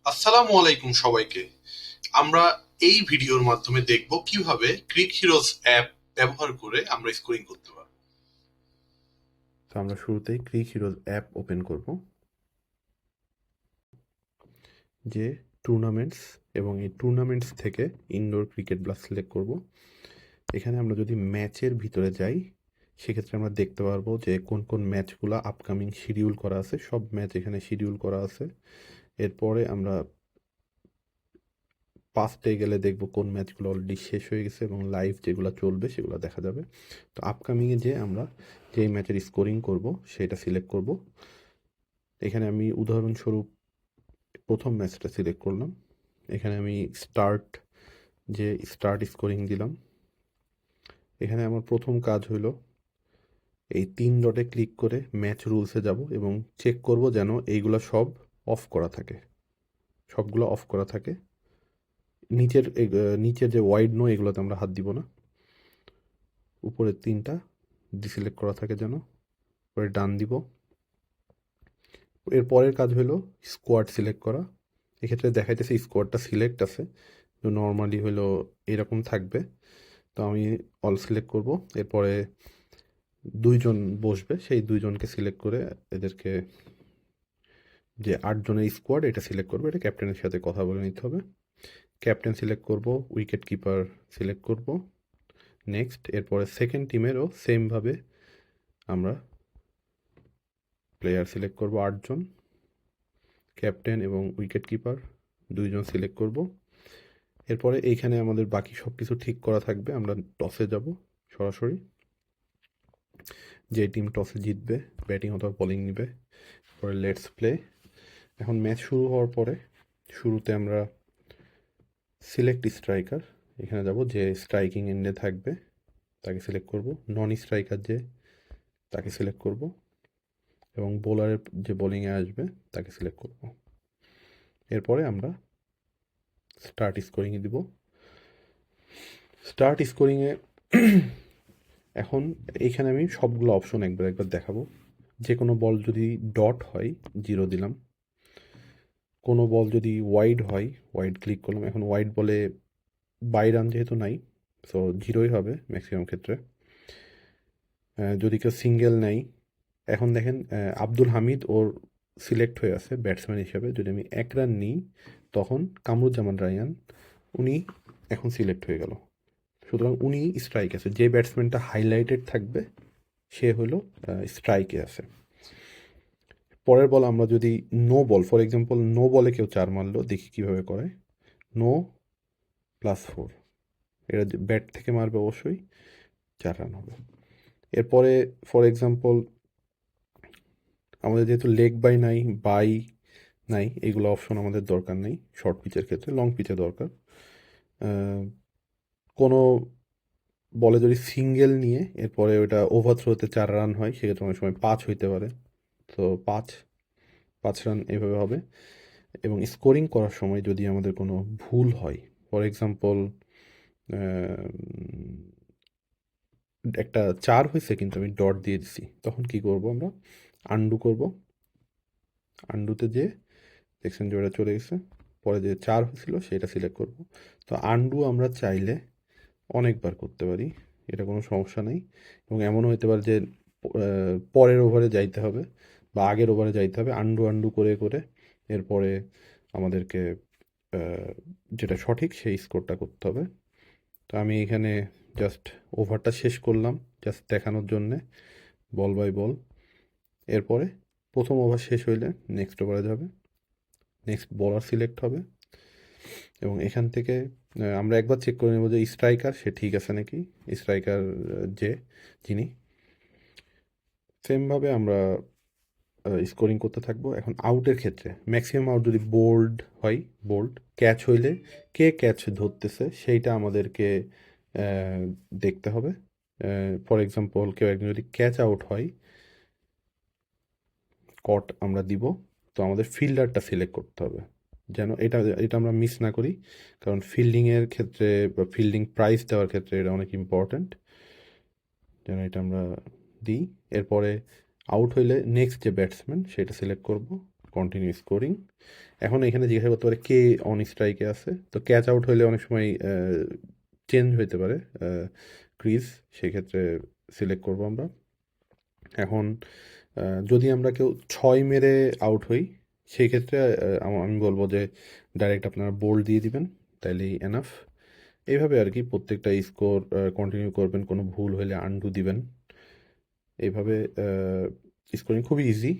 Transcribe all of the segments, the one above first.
আসসালামু আলাইকুম সবাইকে। আমরা এই ভিডিওর মাধ্যমে দেখব কিভাবে ক্রিক হিরোজ অ্যাপ ব্যবহার করে আমরা স্কোরিং করতে পারি। তো আমরা শুরুতেই ক্রিক হিরোজ অ্যাপ ওপেন করব, যে টুর্নামেন্টস, এবং এই টুর্নামেন্টস থেকে ইনডোর ক্রিকেট ব্লাস্ট সিলেক্ট করব। এখানে আমরা যদি ম্যাচের ভিতরে যাই, সেক্ষেত্রে আমরা দেখতে পারবো যে কোন কোন ম্যাচগুলো আপকামিং শিডিউল করা আছে। সব ম্যাচ এখানে শিডিউল করা আছে। এরপরে আমরা পাস্টে গেলে দেখব কোন ম্যাচগুলো অলরেডি শেষ হয়ে গেছে এবং লাইভ যেগুলো চলবে সেগুলো দেখা যাবে। তো আপকামিংয়ে যে আমরা যেই ম্যাচের স্কোরিং করব সেটা সিলেক্ট করব। এখানে আমি উদাহরণস্বরূপ প্রথম ম্যাচটা সিলেক্ট করলাম। এখানে আমি স্টার্ট স্কোরিং দিলাম। এখানে আমার প্রথম কাজ হলো এই 3 ডটে ক্লিক করে ম্যাচ রুলসে যাব এবং চেক করব যেন এইগুলো সব অফ করা থাকে, সবগুলো অফ করা থাকে। নিচের যে ওয়াইড নো, এগুলোতে আমরা হাত দিব না। উপরের 3টা ডিসিলেক্ট করা থাকে যেন। পরে ডান দিব। এর পরের কাজ হলো স্কোয়াড সিলেক্ট করা। এক্ষেত্রে দেখাইতেছে স্কোয়াডটা সিলেক্ট আছে, তো নর্মালি হলো এরকম থাকবে। তো আমি অল সিলেক্ট করব। এরপরে 2 জন বসবে, সেই 2 জনকে সিলেক্ট করে এদেরকে, যে 8 জনের স্কোয়াড, এটা সিলেক্ট করবো। এটা ক্যাপ্টেনের সাথে কথা বলে নিতে হবে। ক্যাপ্টেন সিলেক্ট করব, উইকেট কিপার সিলেক্ট করব, নেক্সট। এরপরে সেকেন্ড টিমেরও সেমভাবে আমরা প্লেয়ার সিলেক্ট করব 8 জন। ক্যাপ্টেন এবং উইকেট কিপার 2 জন সিলেক্ট করব। এরপরে এইখানে আমাদের বাকি সব কিছু ঠিক করা থাকবে। আমরা টসে যাব সরাসরি। যে টিম টসে জিতবে ব্যাটিং অথবা বোলিং নেবে। পরে লেটস প্লে। এখন ম্যাচ শুরু হওয়ার পরে শুরুতে আমরা সিলেক্ট স্ট্রাইকার, এখানে যাব। যে স্ট্রাইকিং এন্ডে থাকবে তাকে সিলেক্ট করব। নন স্ট্রাইকার যে, তাকে সিলেক্ট করব। এবং বোলারের যে বোলিংয়ে আসবে তাকে সিলেক্ট করব। এরপরে আমরা স্টার্ট স্কোরিংয়ে দিব। স্টার্ট স্কোরিংয়ে এখন এইখানে আমি সবগুলো অপশন একবার দেখাবো। যে কোনো বল যদি ডট হয়, 0 দিলাম। কোনো বল যদি ওয়াইড হয়, ওয়াইড ক্লিক করলাম। এখন ওয়াইড বলে বাই রান যেহেতু নাই, সো 0ই হবে ম্যাক্সিমাম ক্ষেত্রে। যদি কেউ সিঙ্গেল নেয়, এখন দেখেন আব্দুল হামিদ ওর সিলেক্ট হয়ে আছে ব্যাটসম্যান হিসেবে। যদি আমি 1 রান নিই, তখন কামরুজ্জামান রায়হান উনি এখন সিলেক্ট হয়ে গেল। সুতরাং উনি স্ট্রাইক আছে। যে ব্যাটসম্যানটা হাইলাইটেড থাকবে সে হলো স্ট্রাইকে আছে। পরের বল আমরা যদি no ball, for example no বলে কেউ 4 মারলো, দেখি কিভাবে করে। নো +4, এটা ব্যাট থেকে মারবে অবশ্যই, 4 রান হবে। এরপরে ফর এক্সাম্পল আমাদের যেহেতু লেগ বাই নাই, বাই নাই, এগুলো অপশন আমাদের দরকার নেই শর্ট পিচের ক্ষেত্রে। লং পিচে দরকার। কোনো বলে যদি সিঙ্গেল নিয়ে এরপরে ওটা ওভার থ্রোতে 4 রান হয়, সেক্ষেত্রে অনেক সময় 5 হইতে পারে। তো 5 রান এইভাবে হবে। এবং স্কোরিং করার সময় যদি আমাদের কোনো ভুল হয়, ফর এক্সাম্পল একটা 4 হয়েছে কিন্তু আমি ডট দিয়ে দিছি, তখন কি করব আমরা? আন্ডু করব। আন্ডুতে যে দেখছেন যে ওটা চলে গেছে, পরে যে 4 হয়েছিল সেটা সিলেক্ট করব। তো আন্ডু আমরা চাইলে অনেকবার করতে পারি, এটা কোনো সমস্যা নেই। এবং এমনও হতে পারে যে পরের ওভারে যাইতে হবে বা আগের ওভারে যাইতে হবে, আন্ডু আন্ডু করে করে এরপরে আমাদেরকে আহ, যেটা সঠিক সেই স্কোরটা করতে হবে। তো আমি এখানে জাস্ট ওভারটা শেষ করলাম জাস্ট দেখানোর জন্যে, বল বাই বল। এরপরে প্রথম ওভার শেষ হইলে নেক্সট ওভারে যাবে, নেক্সট বলার সিলেক্ট হবে। এবং এখান থেকে আমরা একবার চেক করে নেব যে স্ট্রাইকার সে ঠিক আছে নাকি। স্ট্রাইকার যে যিনি, সেমভাবে আমরা স্কোরিং করতে থাকবো। এখন আউটের ক্ষেত্রে ম্যাক্সিমাম আউট যদি বোল্ড হয়, বোল্ড ক্যাচ হইলে কে ক্যাচ ধরতেছে সেইটা আমাদেরকে দেখতে হবে। ফর এক্সাম্পল কেউ একজন যদি ক্যাচ আউট হয়, কট আমরা দিব। তো আমাদের ফিল্ডারটা সিলেক্ট করতে হবে যেন এটা এটা আমরা মিস না করি, কারণ ফিল্ডিংয়ের ক্ষেত্রে বা ফিল্ডিং প্রাইস দেওয়ার ক্ষেত্রে এটা অনেক ইম্পর্ট্যান্ট, যেন এটা আমরা দিই। এরপরে আউট হইলে নেক্সট যে ব্যাটসম্যান সেটা সিলেক্ট করব। Continue scoring. এখন এখানে জিজ্ঞাসা করতে পারে কে অন স্ট্রাইকে আছে, তো ক্যাচ আউট হলে অনেক সময় চেঞ্জ হইতে পারে ক্রিজ, সেক্ষেত্রে সিলেক্ট করবো আমরা। এখন যদি আমরা কেউ 6 মেরে আউট হই, সেই ক্ষেত্রে আমি বলবো যে ডাইরেক্ট আপনারা বোল্ড দিয়ে দিবেন, তাইলেই এনাফ। এইভাবে আর কি প্রত্যেকটা স্কোর কন্টিনিউ করবেন, কোনো ভুল হলে আনডু দিবেন। এইভাবে স্কোরিং খুবই ইজি।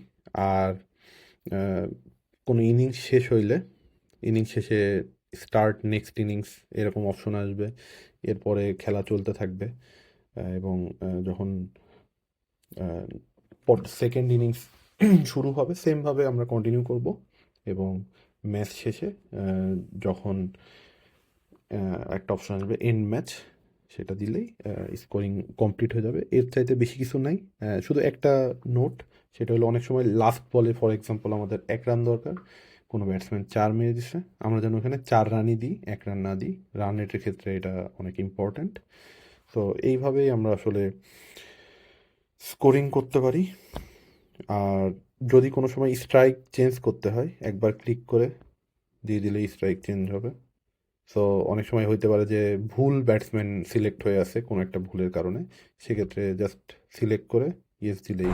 আর কোনো ইনিংস শেষ হইলে ইনিংস শেষে স্টার্ট নেক্সট ইনিংস এরকম অপশন আসবে, এরপরে খেলা চলতে থাকবে। এবং যখন সেকেন্ড ইনিংস শুরু হবে সেমভাবে আমরা কন্টিনিউ করব, এবং ম্যাচ শেষে যখন একটা অপশন আসবে এন্ড ম্যাচ, সেটা দিলেই স্কোরিং কমপ্লিট হয়ে যাবে। এর চাইতে বেশি কিছু নাই। শুধু একটা নোট, সেটা হলো অনেক সময় লাস্ট বলে ফর এক্সাম্পল আমাদের 1 রান দরকার, কোনো ব্যাটসম্যান 4 মেরে দিচ্ছে, আমরা যেন ওখানে 4 রানই দিই, 1 রান না দিই। রান রেটের ক্ষেত্রে এটা অনেক ইম্পর্ট্যান্ট। তো এইভাবেই আমরা আসলে স্কোরিং করতে পারি। আর যদি কোনো সময় স্ট্রাইক চেঞ্জ করতে হয়, একবার ক্লিক করে দিয়ে দিলেই স্ট্রাইক চেঞ্জ হবে। সো অনেক সময় হইতে পারে যে ভুল ব্যাটসম্যান সিলেক্ট হয়ে আছে কোনো একটা ভুলের কারণে, সেক্ষেত্রে জাস্ট সিলেক্ট করে ইয়েস দিলেই